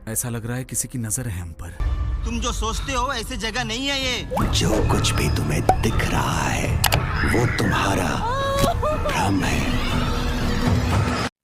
ऐसा लग रहा है किसी की नजर है हम पर। तुम जो सोचते हो ऐसी जगह नहीं है ये। जो कुछ भी तुम्हें दिख रहा है वो तुम्हारा भ्रम है।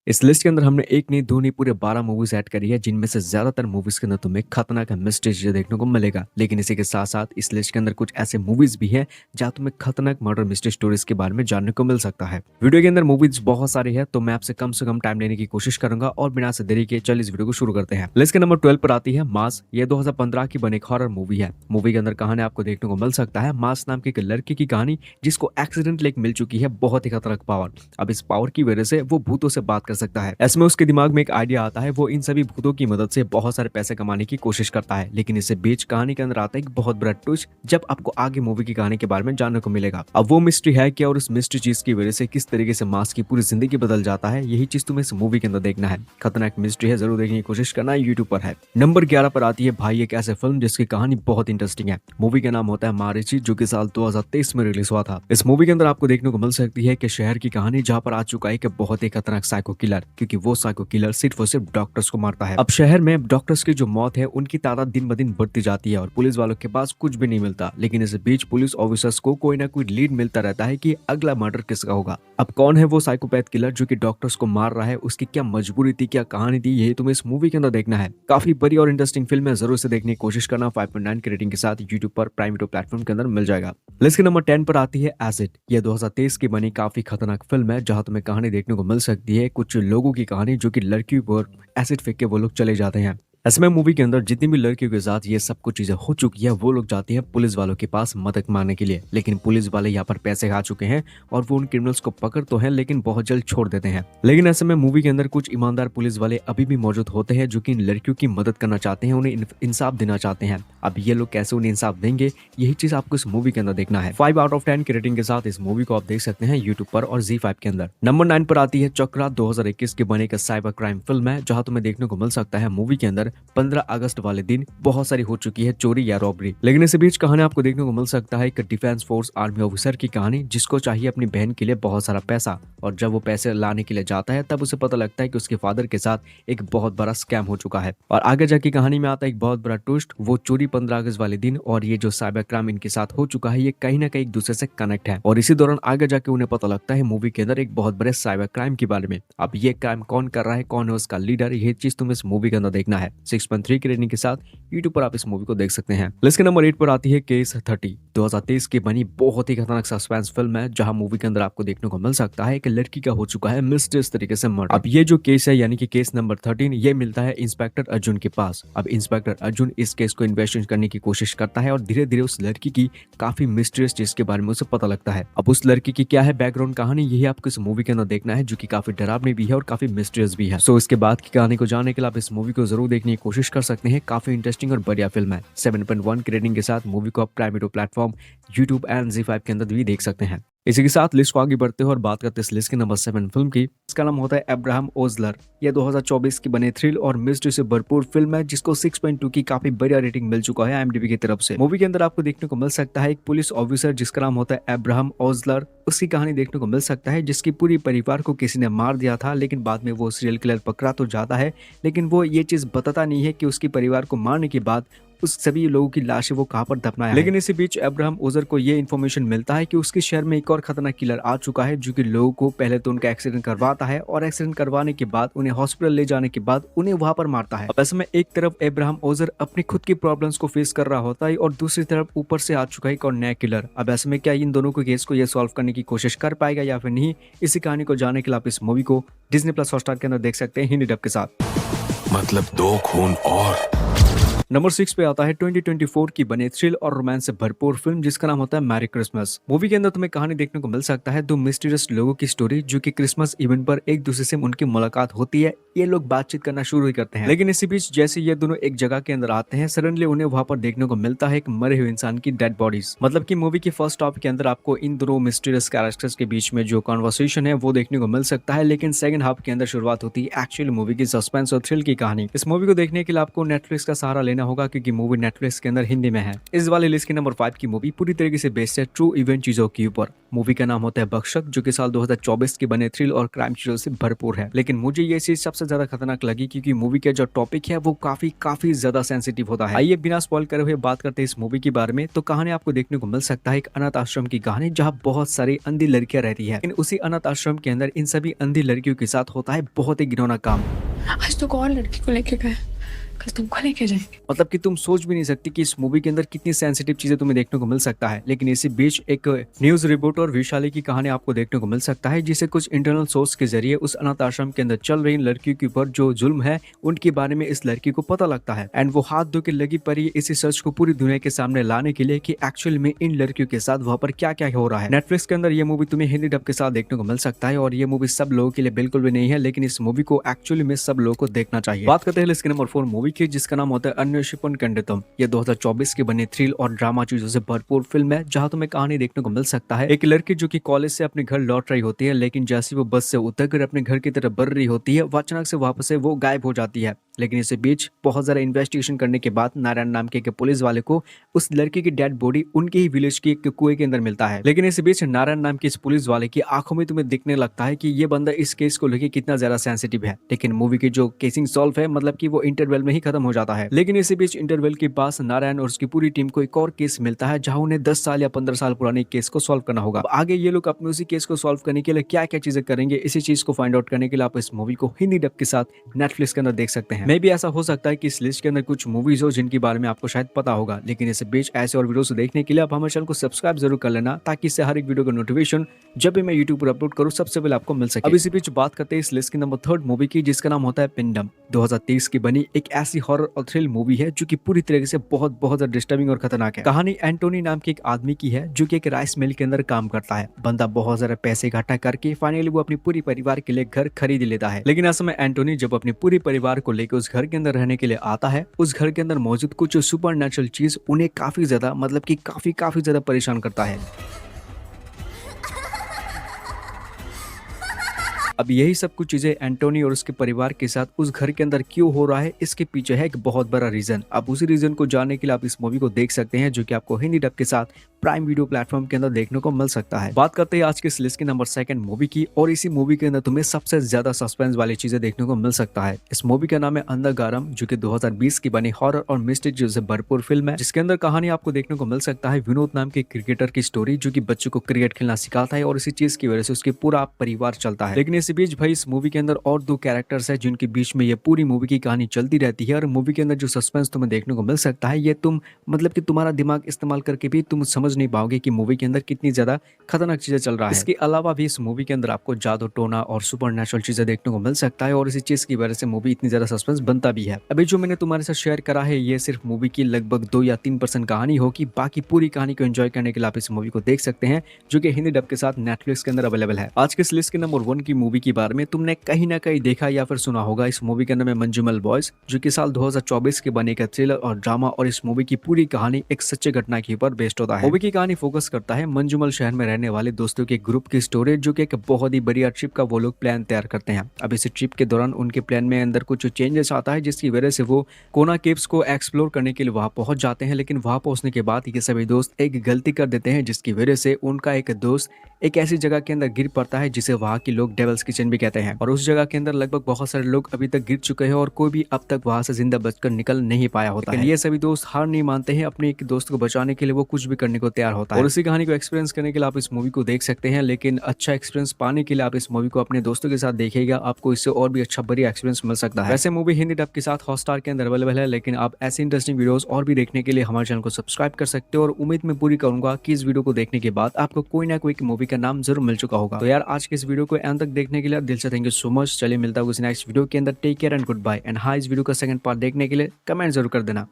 इस लिस्ट के अंदर हमने एक नहीं दो नहीं पूरे 12 मूवीज ऐड करी है, जिनमें से ज्यादातर मूवीज के अंदर तुम्हें खतरनाक मिस्ट्री चीजें देखने को मिलेगा। लेकिन इसी के साथ साथ इस लिस्ट के अंदर कुछ ऐसे मूवीज भी हैं जहां तुम्हें खतरनाक मर्डर मिस्ट्री स्टोरीज के बारे में जानने को मिल सकता है। वीडियो के अंदर मूवीज बहुत सारी है, तो मैं आपसे कम से कम टाइम लेने की कोशिश करूंगा और बिना से देरी के चल इस वीडियो को शुरू करते हैं। लिस्ट के नंबर 12 पर आती है मास। ये 2015 की बनी एक हॉरर मूवी है। मूवी के अंदर कहानी आपको देखने को मिल सकता है मास नाम की एक लड़की की कहानी, जिसको एक्सीडेंटली एक मिल चुकी है बहुत ही खतरनाक पावर। अब इस पावर की वजह से वो भूतों से बात कर सकता है। ऐसे में उसके दिमाग में एक आइडिया आता है, वो इन सभी भूतों की मदद से बहुत सारे पैसे कमाने की कोशिश करता है। लेकिन इससे बीच कहानी के अंदर आता है एक बहुत बड़ा ट्विस्ट, जब आपको आगे मूवी की कहानी के बारे में जानने को मिलेगा। अब वो मिस्ट्री है क्या और उस मिस्ट्री चीज की वजह से किस तरीके से मास की पूरी जिंदगी बदल जाता है, यही चीज तुम्हें इस मूवी के अंदर देखना है। खतरनाक मिस्ट्री है, जरूर देखने की कोशिश करना, यूट्यूब पर है। नंबर 11 पर आती है भाई एक ऐसे फिल्म जिसकी कहानी बहुत इंटरेस्टिंग है। मूवी का नाम होता है मारीची, जो कि साल 2023 में रिलीज हुआ था। इस मूवी के अंदर आपको देखने को मिल सकती है कि शहर की कहानी जहाँ पर आ चुका है कि बहुत ही खतरनाक साइको किलर, क्योंकि वो साइको किलर सिर्फ और सिर्फ डॉक्टर्स को मारता है। अब शहर में डॉक्टर्स की जो मौत है उनकी तादाद दिन ब दिन बढ़ती जाती है और पुलिस वालों के पास कुछ भी नहीं मिलता। लेकिन इस बीच पुलिस ऑफिसर्स को कोई ना कोई लीड मिलता रहता है कि अगला मर्डर किसका होगा। अब कौन है वो साइकोपैथ किलर जो कि डॉक्टर्स को मार रहा है, उसकी क्या मजबूरी थी, क्या कहानी थी, यही तुम्हें इस मूवी के अंदर देखना है। काफी बड़ी और इंटरेस्टिंग फिल्म है, जरूर से देखने की कोशिश करना। 5.9 की रेटिंग के साथ यूट्यूब पर प्राइम वीडियो प्लेटफॉर्म के अंदर मिल जाएगा। लिस्ट के नंबर 10 पर आती है एसिड। यह 2023 की बनी काफी खतरनाक फिल्म है, जहां तुम्हें कहानी देखने को मिल सकती है कुछ लोगों की कहानी जो कि लड़कियों पर एसिड फेंक के वो लोग चले जाते हैं। ऐसे में मूवी के अंदर जितनी भी लड़कियों के साथ ये सब कुछ चीजें हो चुकी है, वो लोग जाते हैं पुलिस वालों के पास मदद मांगने के लिए। लेकिन पुलिस वाले यहाँ पर पैसे खा चुके हैं और वो उन क्रिमिनल्स को पकड़ तो हैं, लेकिन बहुत जल्द छोड़ देते हैं। लेकिन ऐसे में मूवी के अंदर कुछ ईमानदार पुलिस वाले अभी भी मौजूद होते हैं जो कि इन लड़कियों की मदद करना चाहते हैं, उन्हें इंसाफ देना चाहते हैं। अब ये लोग कैसे उन्हें इंसाफ देंगे, यही चीज आपको इस मूवी के अंदर देखना है। 5/10 की रेटिंग के साथ इस मूवी को आप देख सकते हैं यूट्यूब पर और ZEE5 के अंदर। नंबर 9 पर आती है चक्रा। 2021 की बनी एक साइबर क्राइम फिल्म है, जहाँ तुम्हें देखने को मिल सकता है मूवी के अंदर 15 अगस्त वाले दिन बहुत सारी हो चुकी है चोरी या रॉबरी। लेकिन इस बीच कहानी आपको देखने को मिल सकता है एक डिफेंस फोर्स आर्मी ऑफिसर की कहानी, जिसको चाहिए अपनी बहन के लिए बहुत सारा पैसा, और जब वो पैसे लाने के लिए जाता है तब उसे पता लगता है कि उसके फादर के साथ एक बहुत बड़ा स्कैम हो चुका है। और आगे जाके कहानी में आता है एक बहुत बड़ा ट्विस्ट, वो चोरी 15 अगस्त वाले दिन और ये जो साइबर क्राइम इनके साथ हो चुका है, ये कहीं ना कहीं एक दूसरे से कनेक्ट है। और इसी दौरान आगे जाके उन्हें पता लगता है मूवी के अंदर एक बहुत बड़े साइबर क्राइम के बारे में। अब ये क्राइम कौन कर रहा है, कौन है उसका लीडर, ये चीज तुम्हें इस मूवी के अंदर देखना है। 6.3 की रेटिंग के साथ यूट्यूब पर आप इस मूवी को देख सकते हैं। लिस्ट के नंबर 8 पर आती है केस 30। 2023 की बनी बहुत ही खतरनाक सस्पेंस फिल्म है, जहां मूवी के अंदर आपको देखने को मिल सकता है कि लड़की का हो चुका है मिस्टीरियस तरीके से मर्डर। अब ये जो केस है यानी कि केस नंबर 13, ये मिलता है इंस्पेक्टर अर्जुन के पास। अब इंस्पेक्टर अर्जुन इस केस को इन्वेस्टिगेट करने की कोशिश करता है और धीरे धीरे उस लड़की की काफी मिस्टीरियस चीज के बारे में उसे पता लगता है। अब उस लड़की की क्या है बैकग्राउंड कहानी, यही आपको इस मूवी के अंदर देखना है, जो कि काफी डरावनी भी है और काफी मिस्टीरियस भी है। सो इसके बाद की कहानी को जानने के लिए आप इस मूवी को जरूर देखने की कोशिश कर सकते हैं। काफी इंटरेस्टिंग और बढ़िया फिल्म है। 7.1 की रेटिंग के साथ मूवी को आप prime video platform YouTube and ZEE5 के अंदर भी देख सकते हैं। इसी के साथ लिस्ट को आगे बढ़ते हैं और बात करते हैं इस लिस्ट के नंबर 7 फिल्म की। इसका नाम होता है अब्राहम ओजलर। यह 2024 की बने थ्रिल और मिस्ट्री से भरपूर फिल्म है, जिसको 6.2 की काफी बढ़िया रेटिंग मिल चुका है IMDb की तरफ से। मूवी के अंदर आपको देखने को मिल सकता है एक पुलिस ऑफिसर जिसका नाम होता है अब्राहम ओजलर। उसकी कहानी देखने को मिल सकता है जिसकी पूरी परिवार को किसी ने मार दिया था, लेकिन बाद में वो सीरियल किलर पकड़ा तो जाता है, लेकिन वो ये चीज बताता नहीं है कि उसकी परिवार को मारने के बाद उस सभी लोगों की लाशें वो कहां पर दफनाया है। लेकिन इसी बीच अब्राहम ओजर को ये इन्फॉर्मेशन मिलता है कि उसके शहर में एक और खतरनाक किलर आ चुका है, जो कि लोगों को पहले तो उनका एक्सीडेंट करवाता है और एक्सीडेंट करवाने के बाद उन्हें हॉस्पिटल ले जाने के बाद उन्हें वहां पर मारता है। अब ऐसे में एक तरफ अब्राहम ओजर अपनी खुद की प्रॉब्लम्स को फेस कर रहा होता है और दूसरी तरफ ऊपर से आ चुका है एक और नया किलर। अब ऐसे में क्या इन दोनों के केस को ये सॉल्व करने की कोशिश कर पाएगा या फिर नहीं, इसी कहानी को जानने के लिए आप इस मूवी को Disney+ हॉटस्टार के अंदर देख सकते हैं हिंदी डब के साथ। मतलब 2 खून और। नंबर 6 पे आता है 2024 की बने थ्रिल और रोमांस से भरपूर फिल्म जिसका नाम होता है मैरी क्रिसमस। मूवी के अंदर तुम्हें कहानी देखने को मिल सकता है दो मिस्टीरियस लोगों की स्टोरी, जो कि क्रिसमस इवेंट पर एक दूसरे से उनकी मुलाकात होती है। ये लोग बातचीत करना शुरू ही करते हैं, लेकिन इसी बीच जैसे ये दोनों एक जगह के अंदर आते हैं, सडनली उन्हें वहां पर देखने को मिलता है एक मरे हुए इंसान की डेड बॉडीज। मतलब कि मूवी की फर्स्ट हाफ के अंदर आपको इन दोनों मिस्टीरियस कैरेक्टर्स के बीच में जो कॉन्वर्सेशन है वो देखने को मिल सकता है, लेकिन सेकंड हाफ के अंदर शुरुआत होती है एक्चुअली मूवी की सस्पेंस और थ्रिल की कहानी। इस मूवी को देखने के लिए आपको नेटफ्लिक्स का सहारा लेना लेना होगा क्योंकि मूवी नेटफ्लिक्स के अंदर हिंदी में है। इस वाली लिस्ट के नंबर 5 की मूवी पूरी तरीके से बेस्ड है ट्रू इवेंट चीजों के ऊपर। मूवी का नाम होता है बख्शक, जो कि साल 2024 के बने थ्रिल और क्राइम चीजों से भरपूर है। लेकिन मुझे ये चीज सबसे ज्यादा खतरनाक लगी क्योंकि मूवी का जो टॉपिक है वो काफी ज्यादा सेंसिटिव होता है। आइए बिना स्पॉइल करे हुए बात करते हैं इस मूवी के बारे में। तो कहानी आपको देखने को मिल सकता है एक अनाथ आश्रम की कहानी, जहाँ बहुत सारी अंधी लड़कियां रहती है। इन उसी अनाथ आश्रम के अंदर इन सभी अंधी लड़कियों के साथ होता है बहुत ही घिनौना काम। आज तो और लड़की को लेके गए, कल तुमको लेके जाएंगे। मतलब कि तुम सोच भी नहीं सकती कि इस मूवी के अंदर कितनी सेंसिटिव चीजें तुम्हें देखने को मिल सकता है। लेकिन इसी बीच एक न्यूज रिपोर्टर विशाली की कहानी आपको देखने को मिल सकता है, जिसे कुछ इंटरनल सोर्स के जरिए उस अनाथ आश्रम के अंदर चल रही लड़कियों के ऊपर जो जुल्म है उनके बारे में इस लड़की को पता लगता है। एंड वो हाथ धो के लगी पड़ी है इसी सच को पूरी दुनिया के सामने लाने के लिए कि एक्चुअल में इन लड़कियों के साथ वहाँ पर क्या क्या हो रहा है। नेटफ्लिक्स के अंदर ये मूवी तुम्हें हिंदी डब के साथ देखने को मिल सकता है और ये मूवी सब लोगों के लिए बिल्कुल भी नहीं है, लेकिन इस मूवी को एक्चुअली में सब लोगों को देखना चाहिए। बात करते हैं लिस्ट के नंबर 4 मूवी की, जिसका नाम होता है अन्वेषण खंडितम। ये 2024 की बनी थ्रिल और ड्रामा चीजों से भरपूर फिल्म है, जहां तुम्हें कहानी देखने को मिल सकता है एक लड़की जो कि कॉलेज से अपने घर लौट रही होती है, लेकिन जैसे वो बस से उतरकर अपने घर की तरफ बढ़ रही होती है अचानक से वापस से वो गायब हो जाती है। लेकिन इसी बीच बहुत ज्यादा इन्वेस्टिगेशन करने के बाद नारायण नाम के एक पुलिस वाले को उस लड़की की डेड बॉडी उनके ही विलेज के एक कुएं के अंदर मिलता है। लेकिन इसी बीच नारायण नाम के इस पुलिस वाले की आंखों में तुम्हें दिखने लगता है कि ये बंदा इस केस को लेकर कितना ज्यादा सेंसिटिव है। लेकिन मूवी की जो केसिंग सॉल्व है मतलब कि वो इंटरवल में ही खत्म हो जाता है। लेकिन इसी बीच इंटरवल के पास नारायण और उसकी पूरी टीम को एक और केस मिलता है, जहां उन्हें 10 साल या 15 साल पुराने केस को सॉल्व करना होगा। आगे ये लोग अपने उसी केस को सॉल्व करने के लिए क्या क्या चीजें करेंगे, इसी चीज को फाइंड आउट करने के लिए आप इस मूवी को हिंदी डब के साथ नेटफ्लिक्स के अंदर देख सकते हैं। मे भी ऐसा हो सकता है कि इस लिस्ट के अंदर कुछ मूवीज हो जिनके बारे में आपको शायद पता होगा, लेकिन इस बीच ऐसे और वीडियोस देखने के लिए आप हमारे चैनल को सब्सक्राइब जरूर कर लेना, ताकि इससे हर एक वीडियो का नोटिफिकेशन जब भी मैं यूट्यूब पर अपलोड करूँ सबसे पहले आपको मिल सके। अब इसी बीच बात करते हैं इस लिस्ट की नंबर 3 मूवी की, जिसका नाम होता है पिंडम। 2023 की बनी एक ऐसी हॉरर और थ्रिल मूवी है जो कि पूरी तरीके से बहुत डिस्टर्बिंग और खतरनाक है। कहानी एंटोनी नाम के एक आदमी की है जो कि एक राइस मिल के अंदर काम करता है। बंदा बहुत ज्यादा पैसे इकट्ठा करके फाइनली वो अपनी पूरी परिवार के लिए घर खरीद लेता है। लेकिन ऐसे में एंटोनी जब अपनी पूरी परिवार को लेकर उस घर के अंदर रहने के लिए आता है, उस घर के अंदर मौजूद कुछ सुपर नेचुरल चीज उन्हें काफी ज्यादा मतलब कि काफी ज्यादा परेशान करता है। अब यही सब कुछ चीजें एंटोनी और उसके परिवार के साथ उस घर के अंदर क्यों हो रहा है, इसके पीछे है एक बहुत बड़ा रीजन। अब उसी रीजन को जानने के लिए आप इस मूवी को देख सकते हैं, जो कि आपको हिंदी डब के साथ प्राइम वीडियो प्लेटफॉर्म के अंदर देखने को मिल सकता है। बात करते हैं आज के इस लिस्ट के नंबर 2 मूवी की, और इसी मूवी के अंदर तुम्हें सबसे ज्यादा सस्पेंस वाली चीजें देखने को मिल सकता है। इस मूवी का नाम है अंधागारम, जो कि 2020 की बनी हॉरर और मिस्ट्री से भरपूर फिल्म है, जिसके अंदर कहानी आपको देखने को मिल सकता है विनोद नाम के क्रिकेटर की स्टोरी, जो कि बच्चों को क्रिकेट खेलना सिखाता है और इसी चीज की वजह से उसके पूरा परिवार चलता है। लेकिन इसी बीच भाई इस मूवी के अंदर और 2 कैरेक्टर्स है जिनके बीच में ये पूरी मूवी की कहानी चलती रहती है, और मूवी के अंदर जो सस्पेंस तुम्हें देखने को मिल सकता है ये तुम मतलब कि तुम्हारा दिमाग इस्तेमाल करके भी तुम समझ नहीं पाओगे कि मूवी के अंदर कितनी ज्यादा खतरनाक चीजें चल रहा है। इसके अलावा भी इस मूवी के अंदर आपको जादू टोना और सुपर नेचुरल चीजें देखने को मिल सकता है, और इसी चीज की वजह से मूवी इतनी ज्यादा सस्पेंस बनता भी है। अभी जो मैंने तुम्हारे साथ शेयर करा है ये सिर्फ मूवी की लगभग 2 या 3% कहानी होगी, बाकी पूरी कहानी को एंजॉय करने के लिए आप इस मूवी को देख सकते हैं, जो कि हिंदी डब के साथ नेटफ्लिक्स के अंदर अवेलेबल है। आज के इस लिस्ट के नंबर 1 की मूवी के बारे में तुमने कहीं ना कहीं देखा या फिर सुना होगा। इस मूवी का नाम है मंजूमल बॉयज, जो कि साल 2024 के बने का थ्रिलर और ड्रामा, और इस मूवी की पूरी कहानी एक सच्चे घटना के ऊपर बेस्ड होता है। मूवी की कहानी फोकस करता है मंजूमल शहर में रहने वाले दोस्तों के ग्रुप की स्टोरी, जो कि एक बहुत ही बढ़िया ट्रिप का वो लोग प्लान तैयार करते हैं। अब इस ट्रिप के दौरान उनके प्लान में अंदर कुछ चेंजेस आता है, जिसकी वजह से वो कोना केव्स को एक्सप्लोर करने के लिए वहां पहुंच जाते हैं। लेकिन वहां पहुंचने के बाद ये सभी दोस्त एक गलती कर देते हैं, जिसकी वजह से उनका एक दोस्त एक ऐसी जगह के अंदर गिर पड़ता है जिसे वहां के लोग डेविल्स किचन भी कहते हैं, और उस जगह के अंदर लगभग बहुत सारे लोग अभी तक गिर चुके हैं और कोई भी अब तक वहां से जिंदा बचकर निकल नहीं पाया होता है। ये सभी दोस्त हार नहीं मानते हैं, अपने एक दोस्त को बचाने के लिए वो कुछ भी करने को तैयार होता है, और इसी कहानी को एक्सपीरियंस करने के लिए आप इस मूवी को देख सकते हैं। लेकिन अच्छा एक्सपीरियंस पाने के लिए आप इस मूवी को अपने दोस्तों के साथ देखिएगा, आपको इससे और भी अच्छा बढ़िया एक्सपीरियंस मिल सकता है। वैसे मूवी हिंदी डब के साथ हॉटस्टार के अंदर अवेलेबल है, लेकिन आप ऐसे इंटरेस्टिंग वीडियोस और भी देखने के लिए हमारे चैनल को सब्सक्राइब कर सकते हो, और उम्मीद में पूरी करूंगा कि इस वीडियो को देखने के बाद आपको कोई ना कोई मूवी का नाम जरूर मिल चुका होगा। तो यार आज के इस वीडियो को एंड तक देखने के लिए दिल से थैंक यू सो मच। चलिए मिलता हूँ नेक्स्ट वीडियो के अंदर, take care and good bye. And हाँ, इस वीडियो का सेकंड पार्ट देखने के लिए कमेंट जरूर कर देना।